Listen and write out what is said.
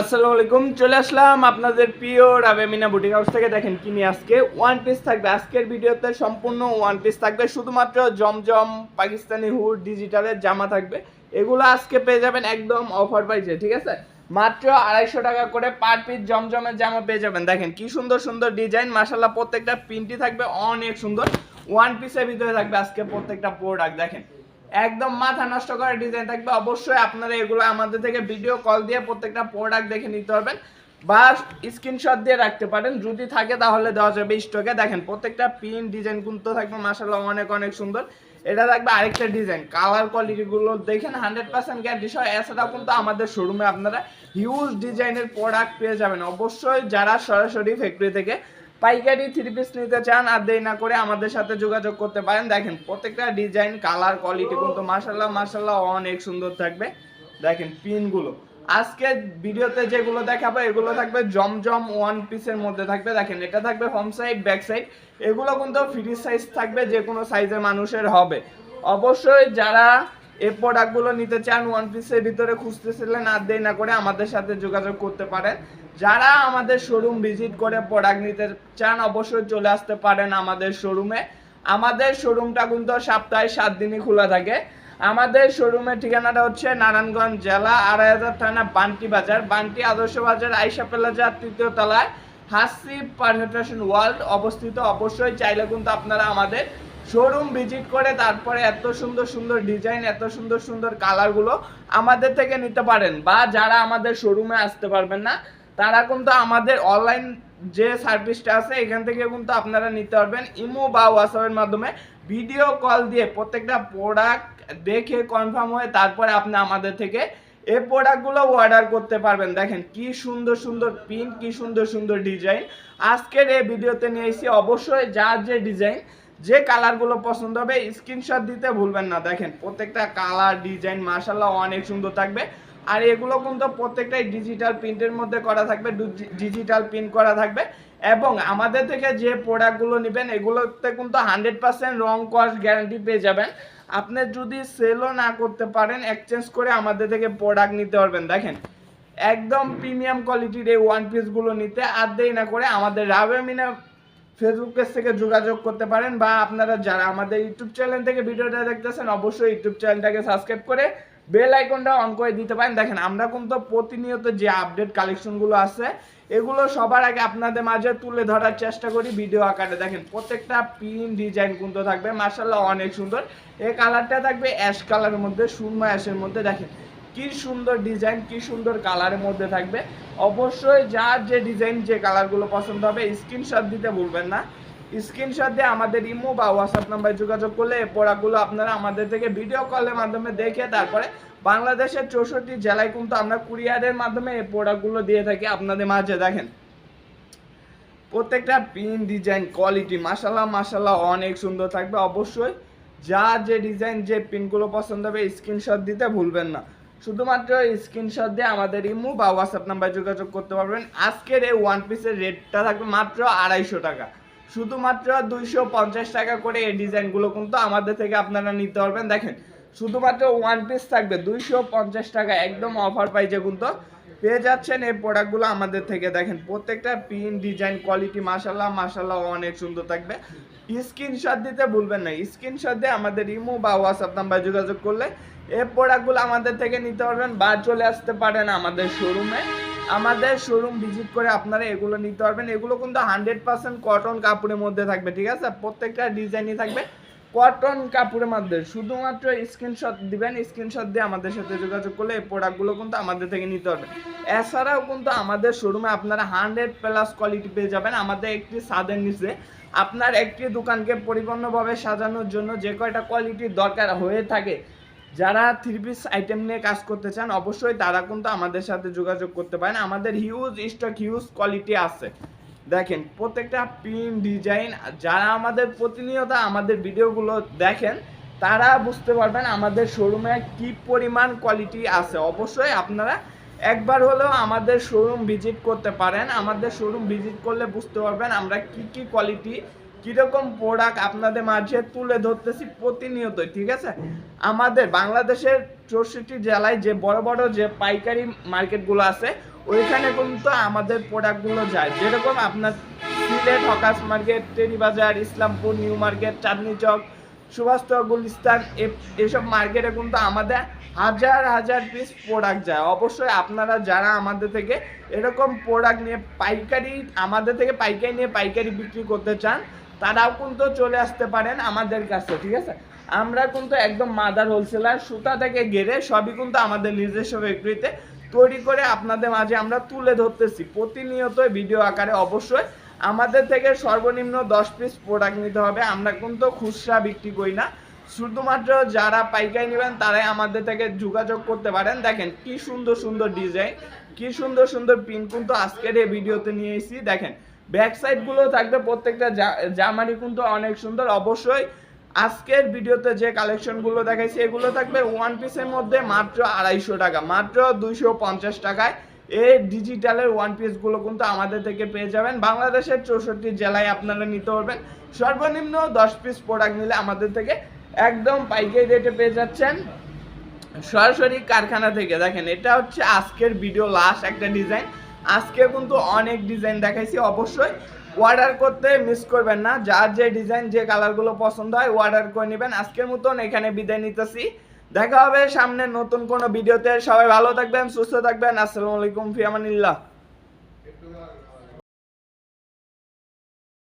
আসসালামু আলাইকুম, চলে আসলাম আপনাদের প্রিয় রাবেমিনা বুটিক হাউস থেকে। দেখেন কি নিয়ে আজকে ওয়ান পিস থাকবে। আজকের ভিডিওতে সম্পূর্ণ ওয়ান পিস থাকবে, শুধুমাত্র জমজম পাকিস্তানি হুড ডিজিটালের জামা থাকবে। এগুলো আজকে পেয়ে যাবেন একদম অফার প্রাইসে, ঠিক আছে? মাত্র 250 টাকা করে পার পিস জমজমের জামা পেয়ে যাবেন। দেখেন কি সুন্দর সুন্দর ডিজাইন, মাশাআল্লাহ প্রত্যেকটা প্রিন্টই থাকবে অনেক সুন্দর। ওয়ান পিসের ভিতরে থাকবে আজকে প্রত্যেকটা প্রোডাক্ট। দেখেন একদম মাথা নষ্ট করা ডিজাইন থাকবে। অবশ্যই আপনারা এগুলো আমাদের থেকে ভিডিও কল দিয়ে প্রত্যেকটা প্রোডাক্ট দেখে নিতে পারবেন বা স্ক্রিনশট দিয়ে রাখতে পারেন, যদি থাকে তাহলে দেওয়া যাবে স্টকে। দেখেন প্রত্যেকটা পিন ডিজাইন কিন্তু থাকবে মাশাআল্লাহ অনেক অনেক সুন্দর। এটা থাকবে আরেকটা ডিজাইন, কালার কোয়ালিটিগুলো দেখেন 100% গ্যারান্টি সহ। এছাড়াও কিন্তু আমাদের শোরুমে আপনারা হিউজ ডিজাইনের প্রোডাক্ট পেয়ে যাবেন। অবশ্যই যারা সরাসরি ফ্যাক্টরি থেকে পাইকারি থ্রি পিস নিতে চান আর দেরি না করে আমাদের সাথে যোগাযোগ করতে পারেন। দেখেন প্রত্যেকটা ডিজাইন কালার কোয়ালিটি কিন্তু মাশাআল্লাহ মাশাআল্লাহ অনেক সুন্দর থাকবে। দেখেন পিনগুলো আজকে ভিডিওতে যেগুলো দেখাবো এগুলো থাকবে জমজম ওয়ান পিসের মধ্যে থাকবে। দেখেন এটা থাকবে ফ্রন্ট সাইড ব্যাক সাইড, এগুলো কিন্তু ফ্রি সাইজ থাকবে, যে কোনো সাইজের মানুষের হবে। অবশ্যই যারা এই প্রোডাক্টগুলো নিতে চান ওয়ান পিসের ভিতরে খুঁজতেছিলেন আর দেরি না করে আমাদের সাথে যোগাযোগ করতে পারেন। যারা আমাদের শোরুম ভিজিট করে প্রোডাক্ট নিতে চান অবশ্যই চলে আসতে পারেন আমাদের শোরুমে। আমাদের শোরুমটা কিন্তু সপ্তাহে 7 দিনই খোলা থাকে। আমাদের শোরুমের ঠিকানাটা হচ্ছে নারায়ণগঞ্জ জেলা 2.5 থানা বান্টি বাজার, বান্টি আদর্শ বাজার, আইসা প্লাজা 3য় তলায় হাসিব পারফেকশন ওয়ার্ল্ড অবস্থিত। অবশ্যই চাইলে কিন্তু আপনারা আমাদের শোরুম ভিজিট করে তারপরে এত সুন্দর সুন্দর ডিজাইন এত সুন্দর সুন্দর কালারগুলো আমাদের থেকে নিতে পারেন। বা যারা আমাদের শোরুমে আসতে পারবেন না তারা কিন্তু আমাদের অনলাইন যে সার্ভিসটা আছে এখান থেকে কিন্তু আপনারা নিতে পারবেন। ইমো বা হোয়াটসঅ্যাপের মাধ্যমে ভিডিও কল দিয়ে প্রত্যেকটা প্রোডাক্ট দেখে কনফার্ম হয়ে তারপরে আপনি আমাদের থেকে এই প্রোডাক্টগুলো অর্ডার করতে পারবেন। দেখেন কি সুন্দর সুন্দর প্রিন্ট, কি সুন্দর সুন্দর ডিজাইন আজকের এই ভিডিওতে নিয়ে এসেছি। অবশ্যই যার যে ডিজাইন যে কালারগুলো পছন্দ হবে স্ক্রিনশট দিতে ভুলবেন না। দেখেন প্রত্যেকটা কালার ডিজাইন মাশাআল্লাহ অনেক সুন্দর থাকবে। আর এগুলো কিন্তু প্রত্যেকটাই ডিজিটাল প্রিন্টের মধ্যে করা থাকবে, ডিজিটাল প্রিন্ট করা থাকবে। এবং আমাদের থেকে যে প্রোডাক্টগুলো নেবেন এগুলোতে কিন্তু 100% রং কস্ট গ্যারান্টি পেয়ে যাবেন। আপনি যদি সেলও না করতে পারেন এক্সচেঞ্জ করে আমাদের থেকে প্রোডাক্ট নিতে পারবেন। দেখেন একদম প্রিমিয়াম কোয়ালিটির এই ওয়ান পিসগুলো নিতে আর দেরি না করে আমাদের রাবেমিনা ফেসবুক পেজ থেকে যোগাযোগ করতে পারেন। বা আপনারা যারা আমাদের ইউটিউব চ্যানেল থেকে ভিডিওটা দেখতেছেন অবশ্যই ইউটিউব চ্যানেলটাকে সাবস্ক্রাইব করে বেল আইকনটা অন করে দিতে পারেন। দেখেন আমরা কিন্তু প্রতিনিয়ত যে আপডেট কালেকশনগুলো আছে এগুলো সবার আগে আপনাদের মাঝে তুলে ধরার চেষ্টা করি ভিডিও আকারে। দেখেন প্রত্যেকটা পিন ডিজাইন কিন্তু থাকবে মাশাআল্লাহ অনেক সুন্দর। এই কালারটা থাকবে অ্যাশ কালারের মধ্যে, সুরমা অ্যাশের মধ্যে। দেখেন কি সুন্দর ডিজাইন, কি সুন্দর কালারের মধ্যে থাকবে। অবশ্যই যার যে ডিজাইন যে কালারগুলো পছন্দ হবে স্ক্রিনশট দিতে ভুলবেন না। স্ক্রিনশট দিয়ে আমাদের ইমো বা হোয়াটসঅ্যাপ নাম্বারে যোগাযোগ করলে এই প্রোডাক্টগুলো আপনারা আমাদের থেকে ভিডিও কলের মাধ্যমে দেখে তারপরে বাংলাদেশের 64 জেলায় কিন্তু আমরা কুরিয়ারের মাধ্যমে এই প্রোডাক্টগুলো দিয়ে থাকি আপনাদের মাঝে। দেখেন প্রত্যেকটা পিন ডিজাইন কোয়ালিটি মাশাআল্লাহ মাশাআল্লাহ অনেক সুন্দর থাকবে। অবশ্যই যার যে ডিজাইন যে পিনগুলো পছন্দ হবে স্ক্রিনশট দিতে ভুলবেন না। শুধুমাত্র স্ক্রিনশট দিয়ে আমাদের ইমো বা হোয়াটসঅ্যাপ নাম্বারে যোগাযোগ করতে পারবেন। আজকের এই ওয়ান পিসের রেটটা থাকবে মাত্র 250 টাকা, শুধুমাত্র 250 টাকা করে এই ডিজাইনগুলো কিন্তু আমাদের থেকে আপনারা নিতে পারবেন। দেখেন শুধুমাত্র ওয়ান পিস থাকবে 250 টাকা, একদম অফার প্রাইসে কিন্তু পেয়ে যাচ্ছেন এই প্রোডাক্টগুলো আমাদের থেকে। দেখেন প্রত্যেকটা পিন ডিজাইন কোয়ালিটি মাশাআল্লাহ মাশাআল্লাহ অনেক সুন্দর থাকবে। স্ক্রিনশট দিতে ভুলবেন না। স্ক্রিনশট দিয়ে আমাদের ইমো বা হোয়াটসঅ্যাপ নাম্বারে যোগাযোগ করলে এই প্রোডাক্টগুলো আমাদের থেকে নিতে পারবেন বা চলে আসতে পারেন আমাদের শোরুমে। আমাদের শোরুম ভিজিট করে আপনারা এগুলো নিতে পারবেন। এগুলো কিন্তু 100% কটন কাপড়ের মধ্যে থাকবে, ঠিক আছে? প্রত্যেকটা ডিজাইনই থাকবে কটন কাপড়ের মধ্যে। শুধুমাত্র স্ক্রিনশট দিবেন, স্ক্রিনশট দিয়ে আমাদের সাথে যোগাযোগ করলে এই প্রোডাক্টগুলো কিন্তু আমাদের থেকে নিতে পারবেন। এছাড়াও কিন্তু আমাদের শোরুমে আপনারা 100+ কোয়ালিটি পেয়ে যাবেন। আমাদের একটি ছাদের নিচে আপনার একটি দোকানকে পরিপূর্ণভাবে সাজানোর জন্য যে কয়টা কোয়ালিটির দরকার হয়ে থাকে, যারা থ্রি পিস আইটেম নিয়ে কাজ করতে চান অবশ্যই তারা কিন্তু আমাদের সাথে যোগাযোগ করতে পারেন। আমাদের হিউজ স্টক হিউজ কোয়ালিটি আছে। দেখেন প্রত্যেকটা পিন ডিজাইন, যারা আমাদের প্রতিনিয়ত আমাদের ভিডিওগুলো দেখেন তারা বুঝতে পারবেন আমাদের শোরুমে কি পরিমাণ কোয়ালিটি আছে। অবশ্যই আপনারা একবার হলেও আমাদের শোরুম ভিজিট করতে পারেন। আমাদের শোরুম ভিজিট করলে বুঝতে পারবেন আমরা কি কি কোয়ালিটি কিরকম প্রোডাক্ট আপনাদের মাঝে তুলে ধরতেছি প্রতিনিয়তই, ঠিক আছে। আমাদের বাংলাদেশের 64 জেলায় যে বড় বড় যে পাইকারি মার্কেটগুলো আছে ওইখানে কিন্তু আমাদের প্রোডাক্টগুলো যায়। যেরকম আপনার Sylhet hawkers market, Terribazar, Islampur new market, Chandni Chowk, Subhashchak, Gulistan, এসব মার্কেটে কিন্তু আমাদের হাজার হাজার পিস প্রোডাক্ট যায়। অবশ্যই আপনারা যারা আমাদের থেকে এরকম প্রোডাক্ট নিয়ে পাইকারি নিয়ে পাইকারি বিক্রি করতে চান তারাও কিন্তু চলে আসতে পারেন আমাদের কাছে, ঠিক আছে। আমরা কিন্তু একদম মাদার হোলসেলার, সুতা থেকে গেড়ে সবই কিন্তু আমাদের নিজস্ব ফ্যাক্টরিতে তৈরি করে আপনাদের মাঝে আমরা তুলে ধরতেছি প্রতিনিয়ত ভিডিও আকারে। অবশ্যই আমাদের থেকে সর্বনিম্ন 10 পিস প্রোডাক্ট নিতে হবে। আমরা কিন্তু খুচরা বিক্রি করি না, শুধুমাত্র যারা পাইকারি নেবেন তারাই আমাদের থেকে যোগাযোগ করতে পারেন। দেখেন কি সুন্দর সুন্দর ডিজাইন, কি সুন্দর সুন্দর প্রিন্ট কিন্তু আজকের এই ভিডিওতে নিয়ে এসেছি। দেখেন ব্যাক সাইড গুলো থাকবে প্রত্যেকটা জামারই কিন্তু অনেক সুন্দর। অবশ্যই আজকের ভিডিওতে যে কালেকশন গুলো দেখাইছি এগুলো থাকবে ওয়ান পিসের মধ্যে মাত্র 250 টাকা, মাত্র 250 টাকায় এই ডিজিটালের ওয়ান পিস গুলো কিন্তু আমাদের থেকে পেয়ে যাবেন। বাংলাদেশের 64 জেলায় আপনারা নিতে পারবেন। সর্বনিম্ন 10 পিস প্রোডাক্ট নিলে আমাদের থেকে একদম পাইকারি রেটে পেয়ে যাচ্ছেন সরাসরি কারখানা থেকে। দেখেন এটা হচ্ছে আজকের ভিডিও লাস্ট একটা ডিজাইন, আজকে কিন্তু অনেক ডিজাইন দেখাইছি। অবশ্যই অর্ডার করতে মিস করবেন না, যার যে ডিজাইন যে কালারগুলো পছন্দ হয় অর্ডার করে নেবেন। আজকের মতন এখানে বিদায় নিতেছি, দেখা হবে সামনে নতুন কোনো ভিডিওতে। সবাই ভালো থাকবেন, সুস্থ থাকবেন। আসসালামু আলাইকুম, ফি আমানিল্লাহ।